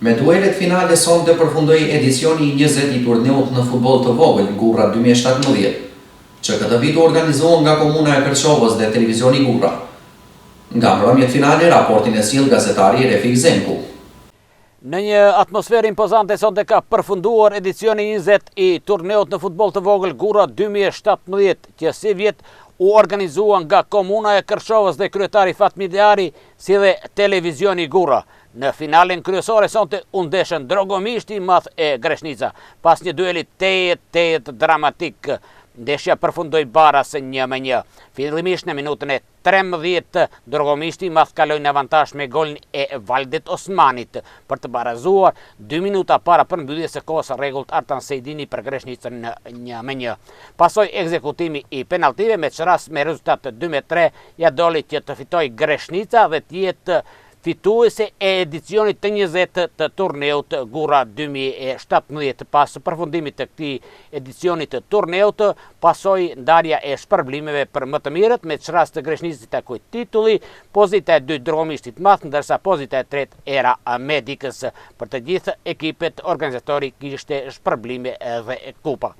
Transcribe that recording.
Me duelet finale sonte përfundoi edicioni 20 i turneut në futboll të vogël Gurra 2017, që këtë vit u organizuan nga Komuna e Kërçovës dhe Televizioni Gurra. Nga mbrëmjet finale, raportin e sjell gazetari Refik Zenku. Në një atmosferë impozante sonte ka përfunduar edicioni 20 i turneut në futboll të vogël Gurra 2017, që si vjet u organizuan nga Komuna e Kërçovës dhe kryetari Fatmir Deari si dhe Televizioni Gurra. Në finalen kryesore sonte u ndeshën Drogomishti madh e Greshnica. Pas një dueli tejet dramatik, ndeshja përfundoi baras 1-1. Fillimisht në minutën e 13, Drogomishti madh kaloi në avantazh me golin e Valdet Osmanit për të barazuar 2 minuta para përmbylljes së kohës rregullt Artan Sejdini për Greshnicën në 1-1. Pasoi ekzekutimi i penaltive me çrast me rezultat 2-3, ja doli që të fitoj Greshnica dhe të jetë fituese e edicionit të 20 të turneut Gurra 2017. Pas përfundimit të këtij edicionit të turneut, pasoi ndarja e shpërblimeve për më të mirët, me çrast të Greshnicës takoi titulli, pozita e 2 Drogomishtit madh, ndërsa pozita e 3 era Medikës. Për të gjithë ekipet organizatori kishte shpërblime dhe kupa.